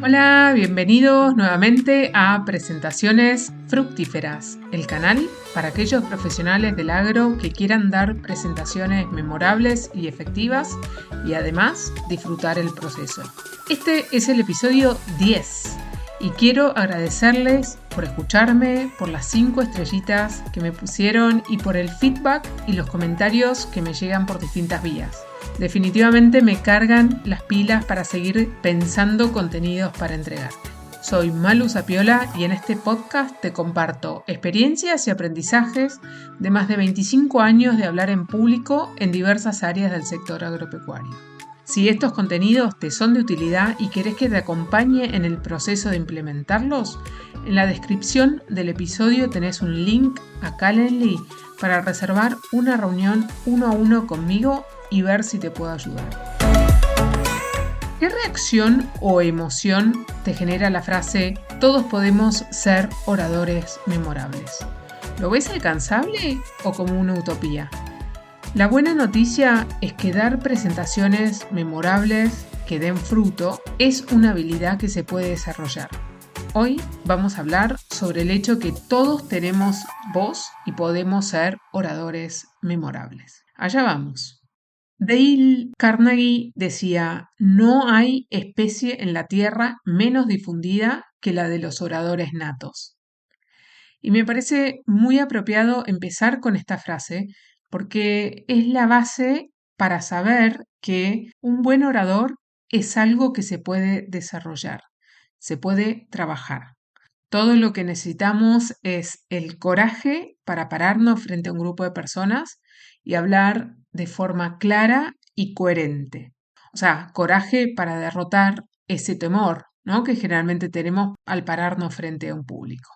Hola, bienvenidos nuevamente a Presentaciones Fructíferas, el canal para aquellos profesionales del agro que quieran dar presentaciones memorables y efectivas y además disfrutar el proceso. Este es el episodio 10 y quiero agradecerles por escucharme, por las 5 estrellitas que me pusieron y por el feedback y los comentarios que me llegan por distintas vías. Definitivamente me cargan las pilas para seguir pensando contenidos para entregarte. Soy Malu Sapiola y en este podcast te comparto experiencias y aprendizajes de más de 25 años de hablar en público en diversas áreas del sector agropecuario. Si estos contenidos te son de utilidad y querés que te acompañe en el proceso de implementarlos, en la descripción del episodio tenés un link a Calendly para reservar una reunión 1 a 1 conmigo y ver si te puedo ayudar. ¿Qué reacción o emoción te genera la frase "todos podemos ser oradores memorables"? ¿Lo ves alcanzable o como una utopía? La buena noticia es que dar presentaciones memorables que den fruto es una habilidad que se puede desarrollar. Hoy vamos a hablar sobre el hecho que todos tenemos voz y podemos ser oradores memorables. Allá vamos. Dale Carnegie decía: no hay especie en la Tierra menos difundida que la de los oradores natos. Y me parece muy apropiado empezar con esta frase porque es la base para saber que un buen orador es algo que se puede desarrollar, se puede trabajar. Todo lo que necesitamos es el coraje para pararnos frente a un grupo de personas y hablar de forma clara y coherente. O sea, coraje para derrotar ese temor, ¿no?, que generalmente tenemos al pararnos frente a un público.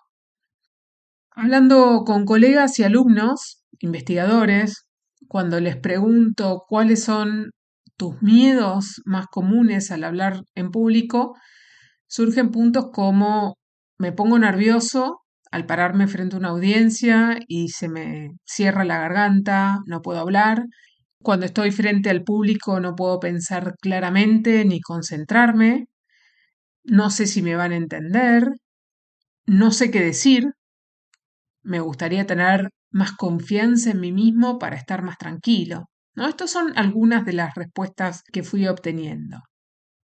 Hablando con colegas y alumnos, investigadores, cuando les pregunto cuáles son tus miedos más comunes al hablar en público, surgen puntos como: me pongo nervioso al pararme frente a una audiencia y se me cierra la garganta, no puedo hablar. Cuando estoy frente al público no puedo pensar claramente ni concentrarme. No sé si me van a entender. No sé qué decir. Me gustaría tener más confianza en mí mismo para estar más tranquilo, ¿no? Estas son algunas de las respuestas que fui obteniendo.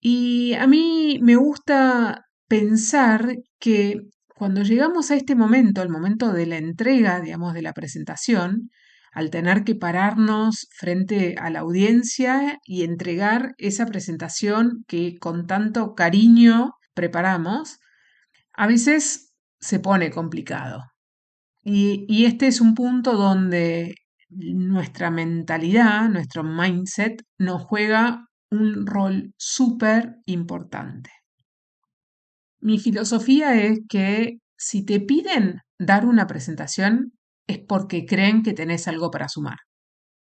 Y a mí me gusta pensar que cuando llegamos a este momento, al momento de la entrega, digamos, de la presentación, al tener que pararnos frente a la audiencia y entregar esa presentación que con tanto cariño preparamos, a veces se pone complicado. Y este es un punto donde nuestra mentalidad, nuestro mindset, nos juega un rol súper importante. Mi filosofía es que si te piden dar una presentación es porque creen que tenés algo para sumar.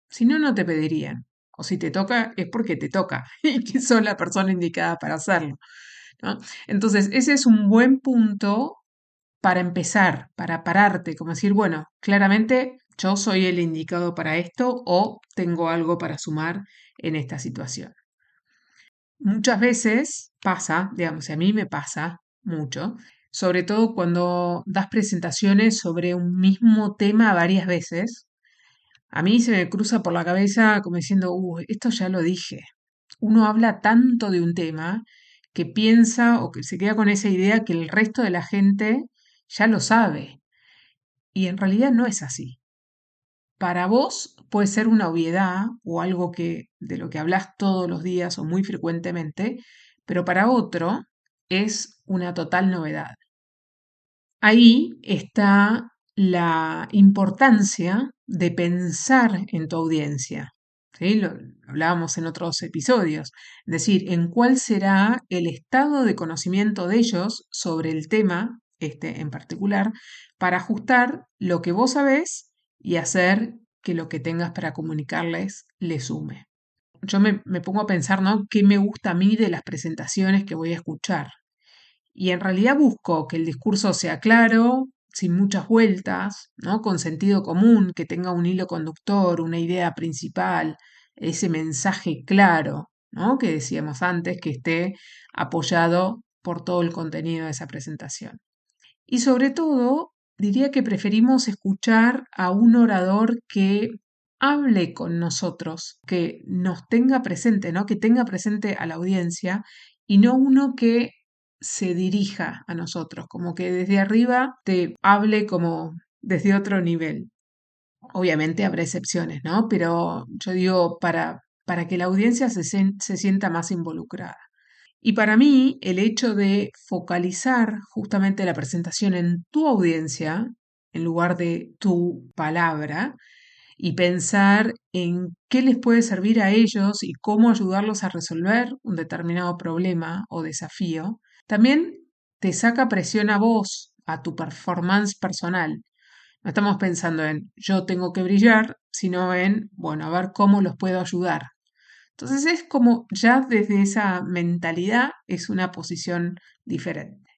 Si no, no te pedirían. O si te toca, es porque te toca y que sos la persona indicada para hacerlo, ¿no? Entonces, ese es un buen punto para empezar, para pararte, como decir, bueno, claramente yo soy el indicado para esto o tengo algo para sumar en esta situación. Muchas veces pasa, digamos, y a mí me pasa mucho, sobre todo cuando das presentaciones sobre un mismo tema varias veces, a mí se me cruza por la cabeza como diciendo: esto ya lo dije. Uno habla tanto de un tema que piensa o que se queda con esa idea que el resto de la gente ya lo sabe. Y en realidad no es así. Para vos puede ser una obviedad o algo de lo que hablas todos los días o muy frecuentemente, pero para otro es una total novedad. Ahí está la importancia de pensar en tu audiencia. ¿Sí? Lo hablábamos en otros episodios. Es decir, en cuál será el estado de conocimiento de ellos sobre el tema, este en particular, para ajustar lo que vos sabés y hacer que lo que tengas para comunicarles les sume. Yo me pongo a pensar, ¿no?, qué me gusta a mí de las presentaciones que voy a escuchar. Y en realidad busco que el discurso sea claro, sin muchas vueltas, ¿no?, con sentido común, que tenga un hilo conductor, una idea principal, ese mensaje claro, ¿no?, que decíamos antes, que esté apoyado por todo el contenido de esa presentación. Y sobre todo, diría que preferimos escuchar a un orador que hable con nosotros, que nos tenga presente, ¿no? Que tenga presente a la audiencia y no uno que se dirija a nosotros, como que desde arriba te hable como desde otro nivel. Obviamente habrá excepciones, ¿no? Pero yo digo para que la audiencia se sienta más involucrada. Y para mí, el hecho de focalizar justamente la presentación en tu audiencia, en lugar de tu palabra, y pensar en qué les puede servir a ellos y cómo ayudarlos a resolver un determinado problema o desafío, también te saca presión a vos, a tu performance personal. No estamos pensando en yo tengo que brillar, sino en, bueno, a ver cómo los puedo ayudar. Entonces es como ya desde esa mentalidad es una posición diferente.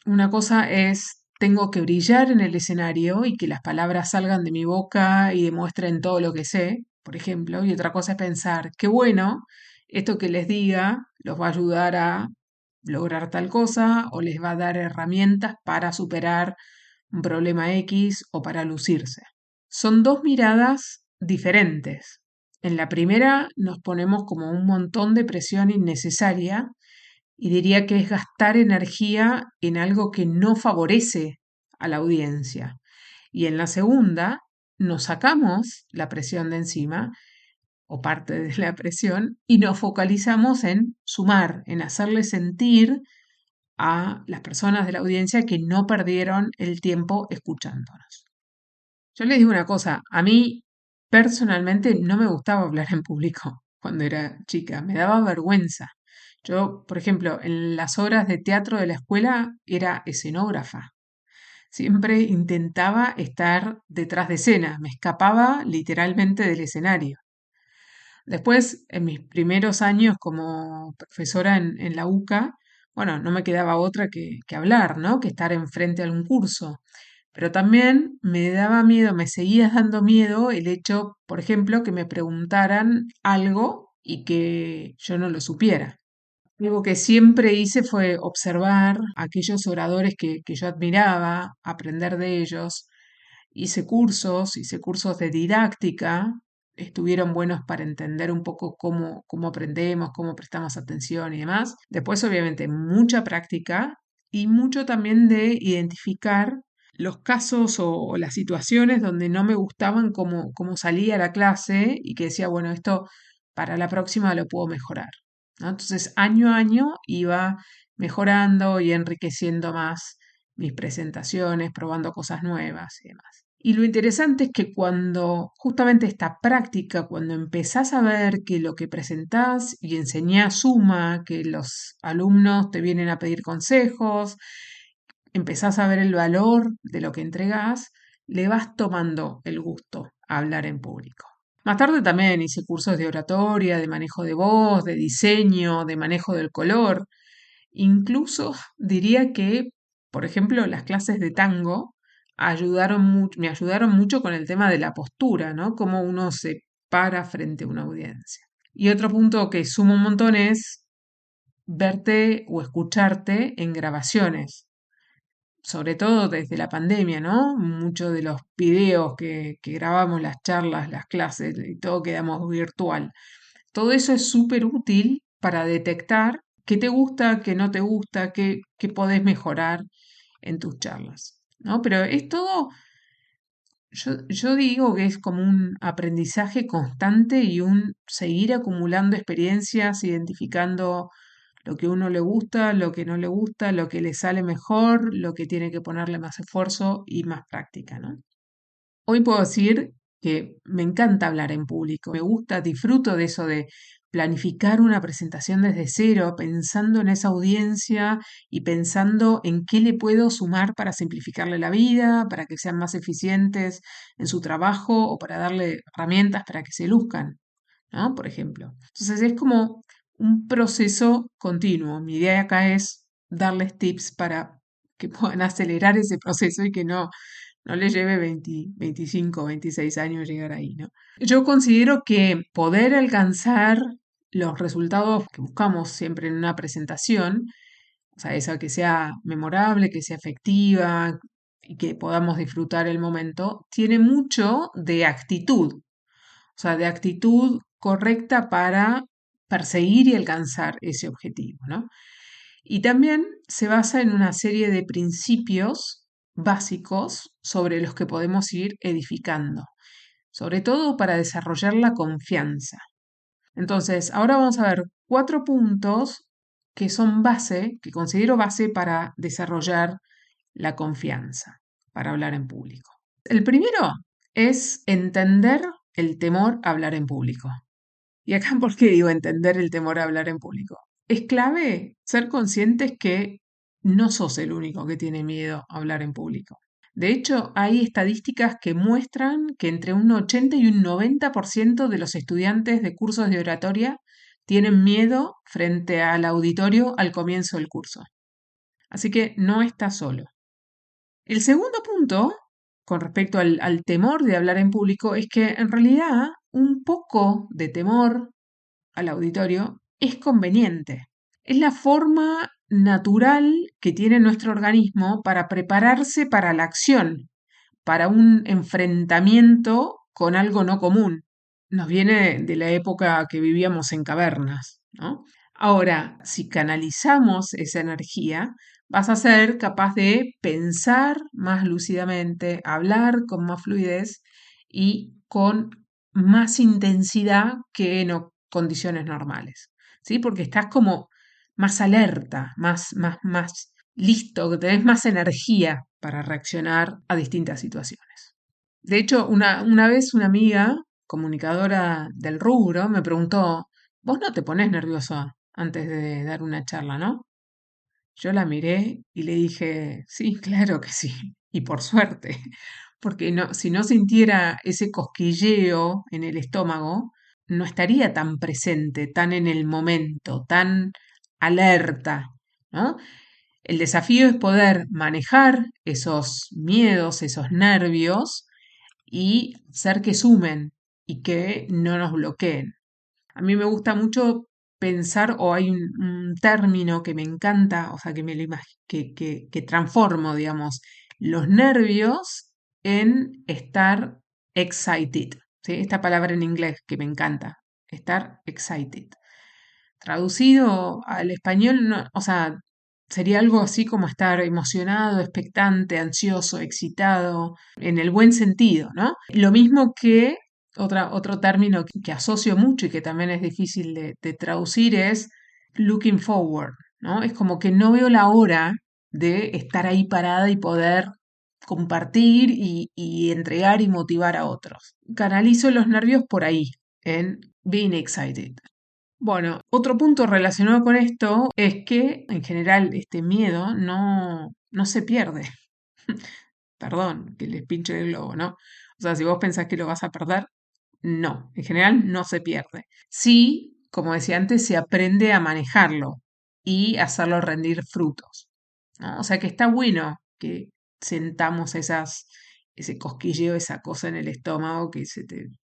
Una cosa es tengo que brillar en el escenario y que las palabras salgan de mi boca y demuestren todo lo que sé, por ejemplo, y otra cosa es pensar, qué bueno, esto que les diga los va a ayudar a lograr tal cosa o les va a dar herramientas para superar un problema X o para lucirse. Son dos miradas diferentes. En la primera nos ponemos como un montón de presión innecesaria y diría que es gastar energía en algo que no favorece a la audiencia. Y en la segunda nos sacamos la presión de encima o parte de la presión y nos focalizamos en sumar, en hacerle sentir a las personas de la audiencia que no perdieron el tiempo escuchándonos. Yo les digo una cosa, a mí personalmente no me gustaba hablar en público cuando era chica, me daba vergüenza. Yo, por ejemplo, en las horas de teatro de la escuela era escenógrafa. Siempre intentaba estar detrás de escena, me escapaba literalmente del escenario. Después, en mis primeros años como profesora en la UCA, bueno, no me quedaba otra que hablar, ¿no? Que estar enfrente de algún curso. Pero también me daba miedo, me seguía dando miedo el hecho, por ejemplo, que me preguntaran algo y que yo no lo supiera. Algo que siempre hice fue observar a aquellos oradores que yo admiraba, aprender de ellos. Hice cursos de didáctica, estuvieron buenos para entender un poco cómo aprendemos, cómo prestamos atención y demás. Después, obviamente, mucha práctica y mucho también de identificar los casos o las situaciones donde no me gustaban cómo salía la clase y que decía, bueno, esto para la próxima lo puedo mejorar, ¿no? Entonces, año a año iba mejorando y enriqueciendo más mis presentaciones, probando cosas nuevas y demás. Y lo interesante es que cuando justamente esta práctica, cuando empezás a ver que lo que presentás y enseñás suma, que los alumnos te vienen a pedir consejos, empezás a ver el valor de lo que entregás, le vas tomando el gusto a hablar en público. Más tarde también hice cursos de oratoria, de manejo de voz, de diseño, de manejo del color. Incluso diría que, por ejemplo, las clases de tango me ayudaron mucho con el tema de la postura, ¿no? Cómo uno se para frente a una audiencia. Y otro punto que suma un montón es verte o escucharte en grabaciones, sobre todo desde la pandemia, ¿no? Muchos de los videos que grabamos, las charlas, las clases y todo quedamos virtual. Todo eso es súper útil para detectar qué te gusta, qué no te gusta, qué podés mejorar en tus charlas, ¿no? Pero es todo, yo digo que es como un aprendizaje constante y un seguir acumulando experiencias, identificando lo que a uno le gusta, lo que no le gusta, lo que le sale mejor, lo que tiene que ponerle más esfuerzo y más práctica, ¿no? Hoy puedo decir que me encanta hablar en público, me gusta, disfruto de eso de planificar una presentación desde cero, pensando en esa audiencia y pensando en qué le puedo sumar para simplificarle la vida, para que sean más eficientes en su trabajo o para darle herramientas para que se luzcan, ¿no? Por ejemplo. Entonces es como un proceso continuo. Mi idea acá es darles tips para que puedan acelerar ese proceso y que no les lleve 20, 25, 26 años llegar ahí, ¿no? Yo considero que poder alcanzar los resultados que buscamos siempre en una presentación o sea, esa que sea memorable, que sea efectiva y que podamos disfrutar el momento, tiene mucho de actitud, o sea, de actitud correcta para perseguir y alcanzar ese objetivo, ¿no? Y también se basa en una serie de principios básicos sobre los que podemos ir edificando, sobre todo para desarrollar la confianza. Entonces, ahora vamos a ver 4 puntos que son base, que considero base para desarrollar la confianza, para hablar en público. El primero es entender el temor a hablar en público. Y acá, ¿por qué digo entender el temor a hablar en público? Es clave ser conscientes que no sos el único que tiene miedo a hablar en público. De hecho, hay estadísticas que muestran que entre un 80 y un 90% de los estudiantes de cursos de oratoria tienen miedo frente al auditorio al comienzo del curso. Así que no estás solo. El segundo punto, con respecto al temor de hablar en público, es que en realidad un poco de temor al auditorio es conveniente. Es la forma natural que tiene nuestro organismo para prepararse para la acción, para un enfrentamiento con algo no común. Nos viene de la época que vivíamos en cavernas, ¿no? Ahora, si canalizamos esa energía, vas a ser capaz de pensar más lúcidamente, hablar con más fluidez y con más intensidad que en condiciones normales, ¿sí? Porque estás como más alerta, más listo, que tenés más energía para reaccionar a distintas situaciones. De hecho, una vez una amiga, comunicadora del rubro, me preguntó, ¿vos no te pones nervioso antes de dar una charla, no? Yo la miré y le dije, sí, claro que sí, y por suerte, porque no, si no sintiera ese cosquilleo en el estómago, no estaría tan presente, tan en el momento, tan alerta, ¿no? El desafío es poder manejar esos miedos, esos nervios y hacer que sumen y que no nos bloqueen. A mí me gusta mucho pensar, o hay un término que me encanta, o sea, que me lo que transformo, digamos, los nervios en estar excited, ¿sí? Esta palabra en inglés que me encanta, estar excited. Traducido al español, o sea, sería algo así como estar emocionado, expectante, ansioso, excitado, en el buen sentido, ¿no? Lo mismo que otro término que asocio mucho y que también es difícil de traducir es looking forward, ¿no? Es como que no veo la hora de estar ahí parada y poder compartir y entregar y motivar a otros. Canalizo los nervios por ahí, en being excited. Bueno, otro punto relacionado con esto es que en general este miedo no se pierde. Perdón, que les pinche el globo, ¿no? O sea, si vos pensás que lo vas a perder, no, en general no se pierde. Sí, como decía antes, se aprende a manejarlo y hacerlo rendir frutos, ¿no? O sea que está bueno que sentamos ese cosquilleo, esa cosa en el estómago que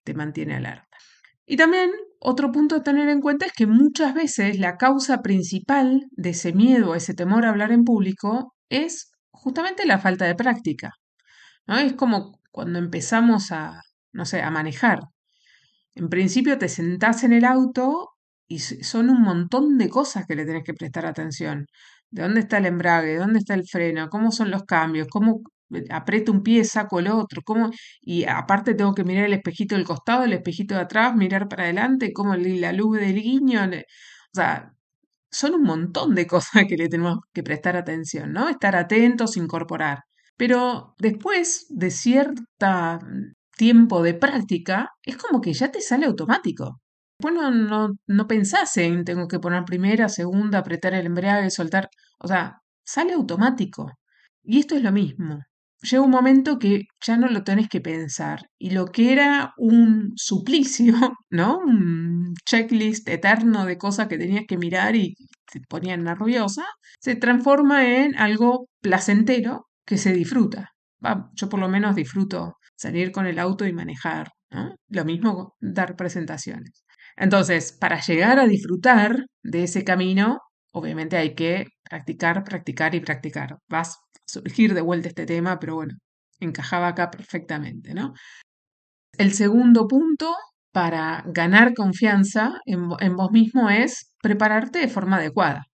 te mantiene alerta. Y también otro punto a tener en cuenta es que muchas veces la causa principal de ese miedo, ese temor a hablar en público, es justamente la falta de práctica, ¿no? Es como cuando empezamos no sé, a manejar. En principio te sentás en el auto y son un montón de cosas que le tenés que prestar atención. ¿De dónde está el embrague? ¿De dónde está el freno? ¿Cómo son los cambios? ¿Cómo aprieto un pie, saco el otro? Y aparte tengo que mirar el espejito del costado, el espejito de atrás, mirar para adelante, cómo la luz del guiño. O sea, son un montón de cosas que le tenemos que prestar atención, ¿no? Estar atentos, incorporar. Pero después de cierto tiempo de práctica, es como que ya te sale automático. Después no pensás en tengo que poner primera, segunda, apretar el embrague, soltar. O sea, sale automático. Y esto es lo mismo. Llega un momento que ya no lo tenés que pensar. Y lo que era un suplicio, ¿no? Un checklist eterno de cosas que tenías que mirar y te ponían nerviosa, se transforma en algo placentero que se disfruta. Yo por lo menos disfruto salir con el auto y manejar, ¿no? Lo mismo dar presentaciones. Entonces, para llegar a disfrutar de ese camino, obviamente hay que practicar, practicar y practicar. Vas a surgir de vuelta este tema, pero bueno, encajaba acá perfectamente, ¿no? El segundo punto para ganar confianza en vos mismo es prepararte de forma adecuada,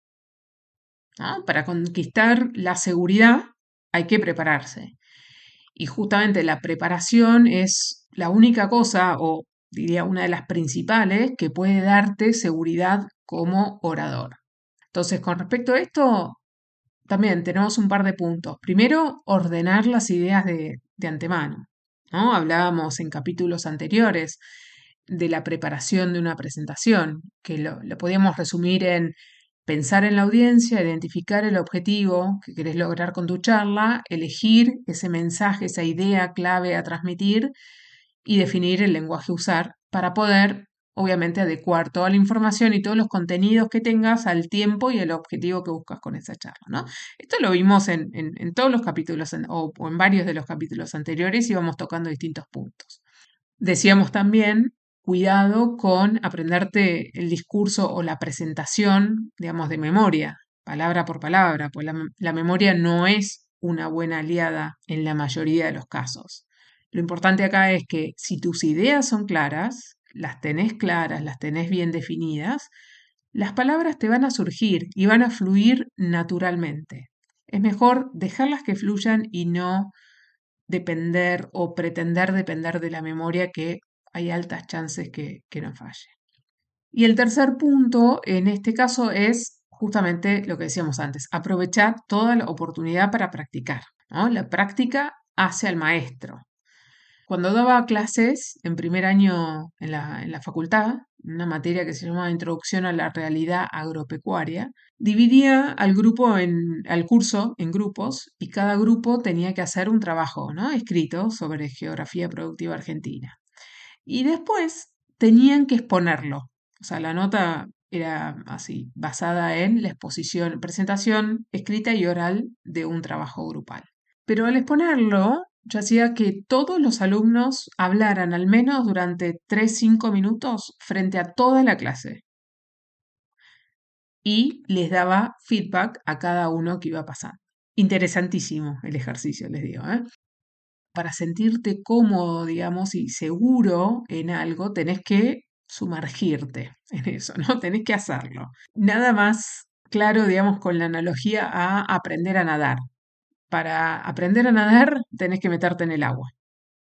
¿no? Para conquistar la seguridad hay que prepararse. Y justamente la preparación es la única cosa, o diría una de las principales, que puede darte seguridad como orador. Entonces, con respecto a esto, también tenemos un par de puntos. Primero, ordenar las ideas de antemano, ¿no? Hablábamos en capítulos anteriores de la preparación de una presentación, que lo podíamos resumir en pensar en la audiencia, identificar el objetivo que querés lograr con tu charla, elegir ese mensaje, esa idea clave a transmitir y definir el lenguaje a usar para poder, obviamente, adecuar toda la información y todos los contenidos que tengas al tiempo y el objetivo que buscas con esa charla, ¿no? Esto lo vimos en todos los capítulos o en varios de los capítulos anteriores y vamos tocando distintos puntos. Decíamos también, cuidado con aprenderte el discurso o la presentación, digamos, de memoria, palabra por palabra, pues la memoria no es una buena aliada en la mayoría de los casos. Lo importante acá es que si tus ideas son claras, las tenés bien definidas, las palabras te van a surgir y van a fluir naturalmente. Es mejor dejarlas que fluyan y no depender o pretender depender de la memoria, que hay altas chances que no falle. Y el tercer punto en este caso es justamente lo que decíamos antes, aprovechar toda la oportunidad para practicar, ¿no? La práctica hace al maestro. Cuando daba clases en primer año en la facultad, una materia que se llamaba Introducción a la Realidad Agropecuaria, dividía al curso en grupos y cada grupo tenía que hacer un trabajo, ¿no? Escrito sobre geografía productiva argentina. Y después tenían que exponerlo. O sea, la nota era así, basada en la presentación escrita y oral de un trabajo grupal. Pero al exponerlo, yo hacía que todos los alumnos hablaran al menos durante 3-5 minutos frente a toda la clase y les daba feedback a cada uno que iba pasando. Interesantísimo el ejercicio, les digo, ¿eh? Para sentirte cómodo, digamos, y seguro en algo, tenés que sumergirte en eso, ¿no? Tenés que hacerlo. Nada más claro, digamos, con la analogía a aprender a nadar. Para aprender a nadar tenés que meterte en el agua.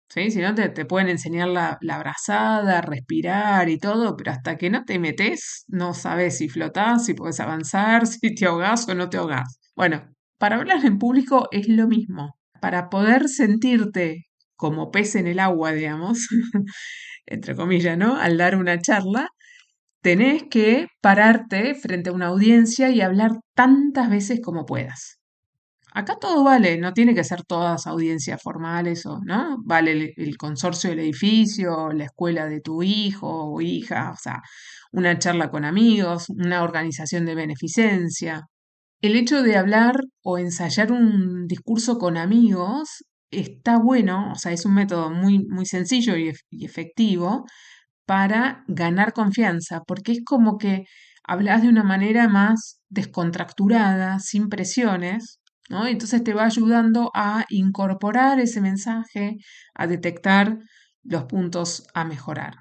¿Sí? Si no, te pueden enseñar la brazada, respirar y todo, pero hasta que no te metes, no sabes si flotás, si podés avanzar, si te ahogás o no te ahogás. Bueno, para hablar en público es lo mismo. Para poder sentirte como pez en el agua, digamos, entre comillas, ¿no? Al dar una charla, tenés que pararte frente a una audiencia y hablar tantas veces como puedas. Acá todo vale, no tiene que ser todas audiencias formales o, ¿no? Vale el consorcio del edificio, la escuela de tu hijo o hija, o sea, una charla con amigos, una organización de beneficencia. El hecho de hablar o ensayar un discurso con amigos está bueno, o sea, es un método muy sencillo y efectivo para ganar confianza, porque es como que hablas de una manera más descontracturada, sin presiones, ¿no? Entonces te va ayudando a incorporar ese mensaje, a detectar los puntos a mejorar.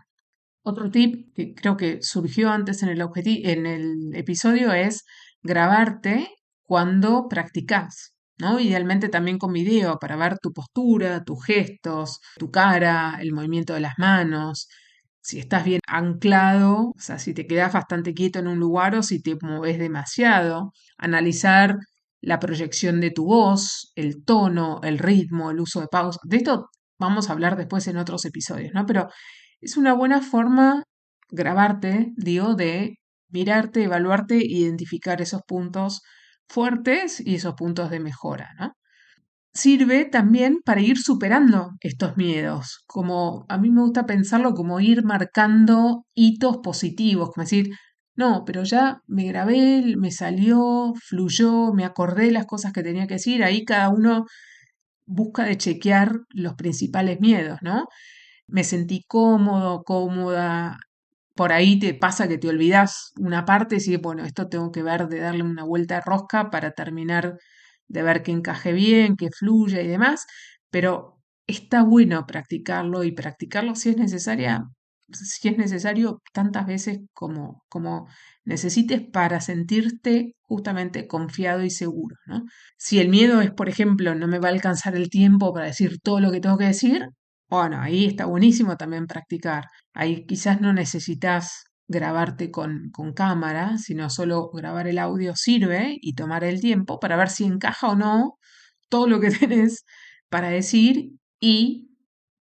Otro tip que creo que surgió antes en el episodio es grabarte cuando practicas, ¿no? Idealmente también con video para ver tu postura, tus gestos, tu cara, el movimiento de las manos, si estás bien anclado, o sea, si te quedas bastante quieto en un lugar o si te moves demasiado, analizar la proyección de tu voz, el tono, el ritmo, el uso de pausa. De esto vamos a hablar después en otros episodios, ¿no? Pero es una buena forma grabarte, digo, de mirarte, evaluarte, identificar esos puntos fuertes y esos puntos de mejora, ¿no? Sirve también para ir superando estos miedos, como a mí me gusta pensarlo como ir marcando hitos positivos, como decir, no, pero ya me grabé, me salió, fluyó, me acordé las cosas que tenía que decir, ahí cada uno busca de chequear los principales miedos, ¿no? Me sentí cómodo, cómoda, por ahí te pasa que te olvidas una parte y decís, bueno, esto tengo que ver de darle una vuelta de rosca para terminar de ver que encaje bien, que fluya y demás, pero está bueno practicarlo y practicarlo si es necesario tantas veces como necesites para sentirte justamente confiado y seguro, ¿no? Si el miedo es, por ejemplo, no me va a alcanzar el tiempo para decir todo lo que tengo que decir, bueno, ahí está buenísimo también practicar. Ahí quizás no necesitas grabarte con cámara, sino solo grabar el audio sirve y tomar el tiempo para ver si encaja o no todo lo que tenés para decir y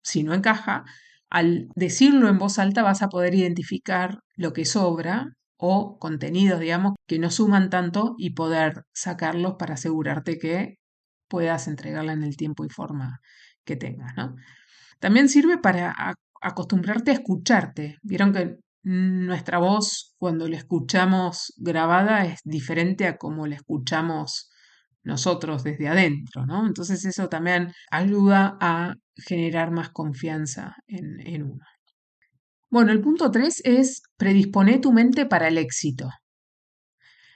si no encaja, al decirlo en voz alta vas a poder identificar lo que sobra o contenidos, digamos, que no suman tanto y poder sacarlos para asegurarte que puedas entregarla en el tiempo y forma que tengas, ¿no? También sirve para acostumbrarte a escucharte. Vieron que nuestra voz, cuando la escuchamos grabada, es diferente a como la escuchamos nosotros desde adentro, ¿no? Entonces eso también ayuda a generar más confianza en uno. Bueno, el punto 3 es predispone tu mente para el éxito.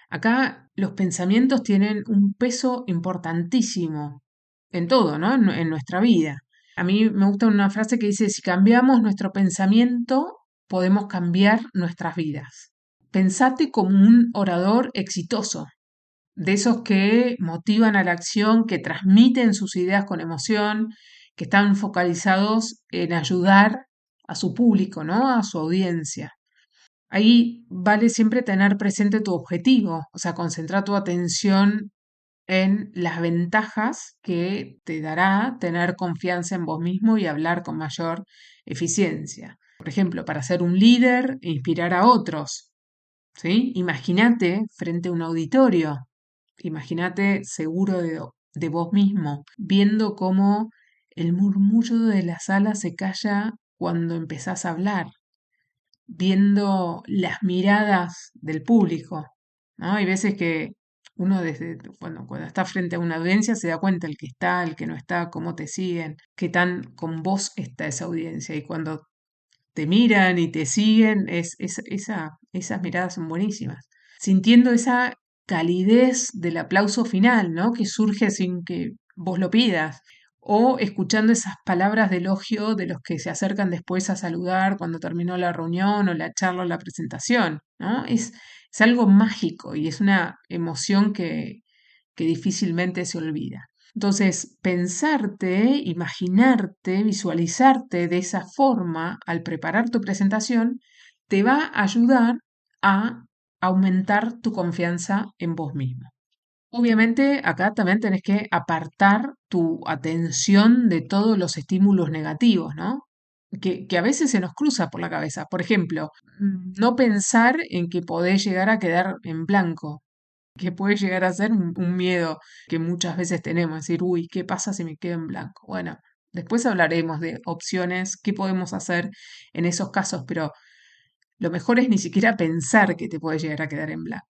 Acá los pensamientos tienen un peso importantísimo en todo, ¿no? En nuestra vida. A mí me gusta una frase que dice, si cambiamos nuestro pensamiento, podemos cambiar nuestras vidas. Pensate como un orador exitoso, de esos que motivan a la acción, que transmiten sus ideas con emoción, que están focalizados en ayudar a su público, ¿no? A su audiencia. Ahí vale siempre tener presente tu objetivo, o sea, concentrar tu atención en las ventajas que te dará tener confianza en vos mismo y hablar con mayor eficiencia. Por ejemplo, para ser un líder e inspirar a otros, ¿sí? Imagínate frente a un auditorio, imagínate seguro de vos mismo, viendo cómo el murmullo de la sala se calla cuando empezás a hablar, viendo las miradas del público, ¿no? Hay veces que uno cuando está frente a una audiencia se da cuenta el que está, el que no está, cómo te siguen, qué tan con vos está esa audiencia. Y cuando te miran y te siguen, esas miradas son buenísimas. Sintiendo esa calidez del aplauso final, ¿no? Que surge sin que vos lo pidas o escuchando esas palabras de elogio de los que se acercan después a saludar cuando terminó la reunión o la charla o la presentación, ¿no? Es algo mágico y es una emoción que difícilmente se olvida. Entonces, pensarte, imaginarte, visualizarte de esa forma al preparar tu presentación te va a ayudar a aumentar tu confianza en vos mismo. Obviamente, acá también tenés que apartar tu atención de todos los estímulos negativos, ¿no? Que a veces se nos cruza por la cabeza. Por ejemplo, no pensar en que podés llegar a quedar en blanco, que puede llegar a ser un miedo que muchas veces tenemos, decir, uy, ¿qué pasa si me quedo en blanco? Bueno, después hablaremos de opciones, qué podemos hacer en esos casos, pero lo mejor es ni siquiera pensar que te puede llegar a quedar en blanco.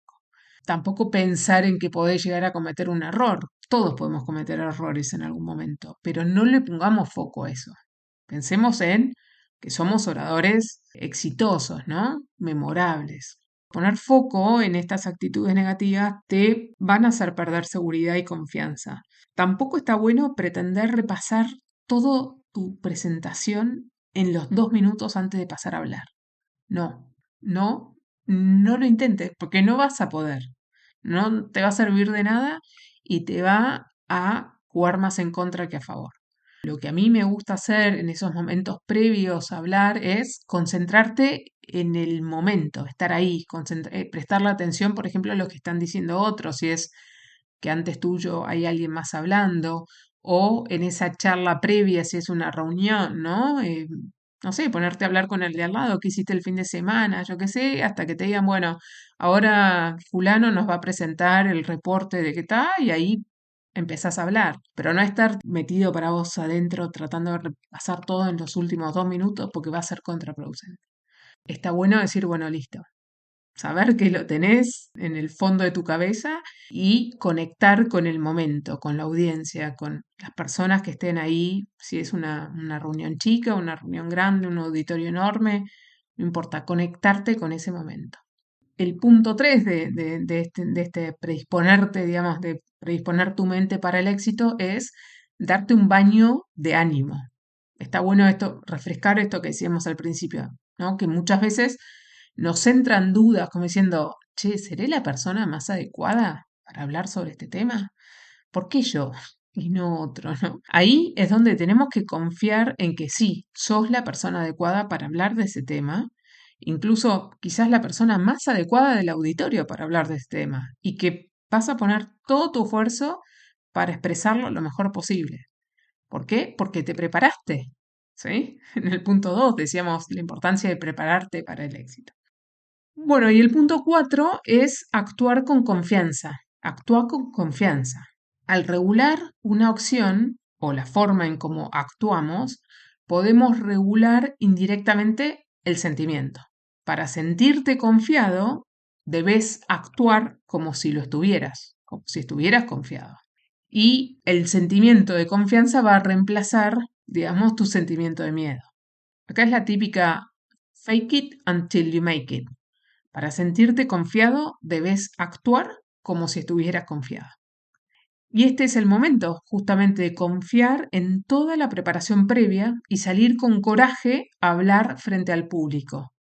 Tampoco pensar en que podés llegar a cometer un error. Todos podemos cometer errores en algún momento, pero no le pongamos foco a eso. Pensemos en que somos oradores exitosos, ¿no? Memorables. Poner foco en estas actitudes negativas te van a hacer perder seguridad y confianza. Tampoco está bueno pretender repasar toda tu presentación en los 2 minutos antes de pasar a hablar. No, no lo intentes porque no vas a poder. No te va a servir de nada y te va a jugar más en contra que a favor. Lo que a mí me gusta hacer en esos momentos previos a hablar es concentrarte en el momento, estar ahí, prestar la atención, por ejemplo, a lo que están diciendo otros, si es que antes tuyo hay alguien más hablando, o en esa charla previa, si es una reunión, ¿no? No sé, ponerte a hablar con el de al lado, qué hiciste el fin de semana, yo qué sé, hasta que te digan, bueno, ahora fulano nos va a presentar el reporte de qué está, y ahí empezás a hablar, pero no estar metido para vos adentro tratando de repasar todo en los últimos 2 minutos porque va a ser contraproducente. Está bueno decir, bueno, listo, saber que lo tenés en el fondo de tu cabeza y conectar con el momento, con la audiencia, con las personas que estén ahí, si es una reunión chica, una reunión grande, un auditorio enorme, no importa, conectarte con ese momento. El punto 3 de este predisponerte, digamos, de predisponer tu mente para el éxito es darte un baño de ánimo. Está bueno esto, refrescar esto que decíamos al principio, ¿no? Que muchas veces nos entran dudas como diciendo, che, ¿seré la persona más adecuada para hablar sobre este tema? ¿Por qué yo y no otro, no? Ahí es donde tenemos que confiar en que sí, sos la persona adecuada para hablar de ese tema, incluso quizás la persona más adecuada del auditorio para hablar de este tema, y que vas a poner todo tu esfuerzo para expresarlo lo mejor posible. ¿Por qué? Porque te preparaste, ¿sí? En el punto 2 decíamos la importancia de prepararte para el éxito. Bueno, y el punto 4 es actuar con confianza. Actúa con confianza. Al regular una acción o la forma en cómo actuamos, podemos regular indirectamente el sentimiento. Para sentirte confiado, debes actuar como si lo estuvieras, como si estuvieras confiado. Y el sentimiento de confianza va a reemplazar, digamos, tu sentimiento de miedo. Acá es la típica fake it until you make it. Para sentirte confiado, debes actuar como si estuvieras confiado. Y este es el momento justamente de confiar en toda la preparación previa y salir con coraje a hablar frente al público.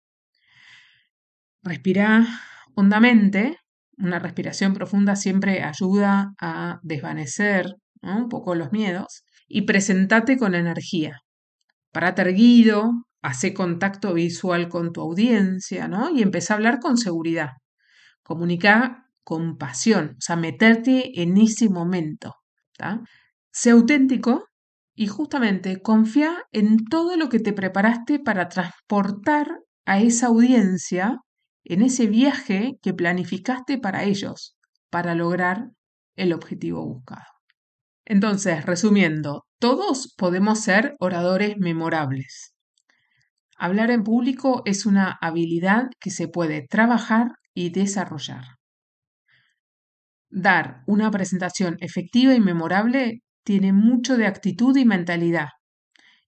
Respirá hondamente. Una respiración profunda siempre ayuda a desvanecer, ¿no?, un poco los miedos. Y presentate con energía. Parate erguido, hacé contacto visual con tu audiencia, ¿no? Y empezá a hablar con seguridad. Comunica con pasión, o sea, meterte en ese momento. ¿Tá? Sé auténtico y justamente confía en todo lo que te preparaste para transportar a esa audiencia en ese viaje que planificaste para ellos, para lograr el objetivo buscado. Entonces, resumiendo, todos podemos ser oradores memorables. Hablar en público es una habilidad que se puede trabajar y desarrollar. Dar una presentación efectiva y memorable tiene mucho de actitud y mentalidad.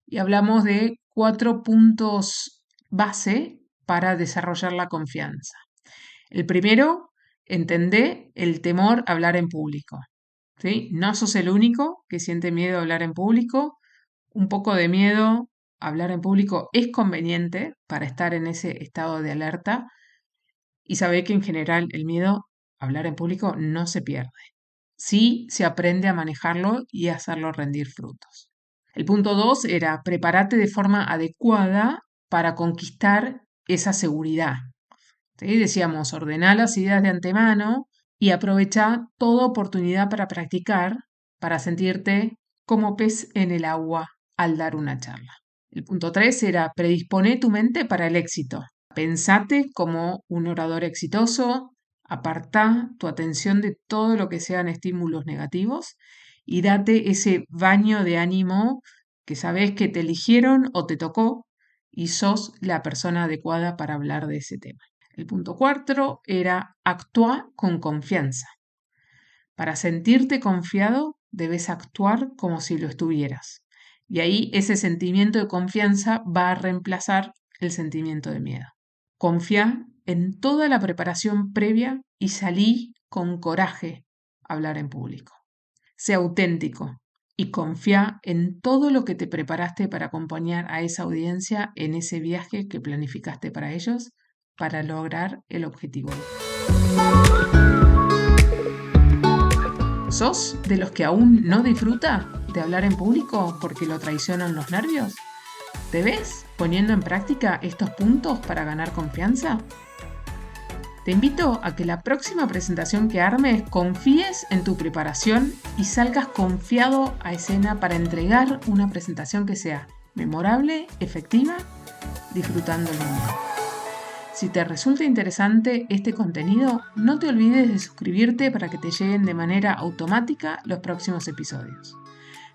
Y hablamos de 4 puntos base para desarrollar la confianza. El primero, entender el temor a hablar en público. ¿Sí? No sos el único que siente miedo a hablar en público. Un poco de miedo a hablar en público es conveniente para estar en ese estado de alerta. Y saber que en general el miedo a hablar en público no se pierde. Sí se aprende a manejarlo y a hacerlo rendir frutos. El punto 2 era prepárate de forma adecuada para conquistar esa seguridad. ¿Sí? Decíamos, ordená las ideas de antemano y aprovecha toda oportunidad para practicar, para sentirte como pez en el agua al dar una charla. El punto 3 era predispone tu mente para el éxito. Pensate como un orador exitoso, apartá tu atención de todo lo que sean estímulos negativos y date ese baño de ánimo que sabes que te eligieron o te tocó y sos la persona adecuada para hablar de ese tema. El punto 4 era actuar con confianza. Para sentirte confiado, debes actuar como si lo estuvieras. Y ahí ese sentimiento de confianza va a reemplazar el sentimiento de miedo. Confía en toda la preparación previa y salí con coraje a hablar en público. Sé auténtico y confía en todo lo que te preparaste para acompañar a esa audiencia en ese viaje que planificaste para ellos para lograr el objetivo. ¿Sos de los que aún no disfruta de hablar en público porque lo traicionan los nervios? ¿Te ves poniendo en práctica estos puntos para ganar confianza? Te invito a que la próxima presentación que armes confíes en tu preparación y salgas confiado a escena para entregar una presentación que sea memorable, efectiva, disfrutando el mundo. Si te resulta interesante este contenido, no te olvides de suscribirte para que te lleguen de manera automática los próximos episodios.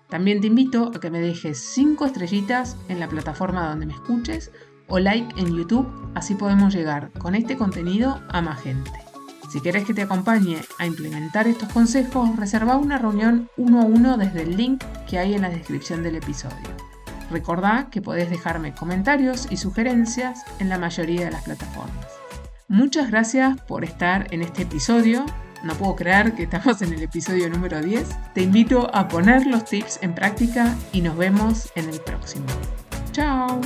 También te invito a que me dejes 5 estrellitas en la plataforma donde me escuches o like en YouTube, así podemos llegar con este contenido a más gente. Si querés que te acompañe a implementar estos consejos, reserva una reunión 1 a 1 desde el link que hay en la descripción del episodio. Recordá que podés dejarme comentarios y sugerencias en la mayoría de las plataformas. Muchas gracias por estar en este episodio. No puedo creer que estamos en el episodio número 10. Te invito a poner los tips en práctica y nos vemos en el próximo. ¡Chao!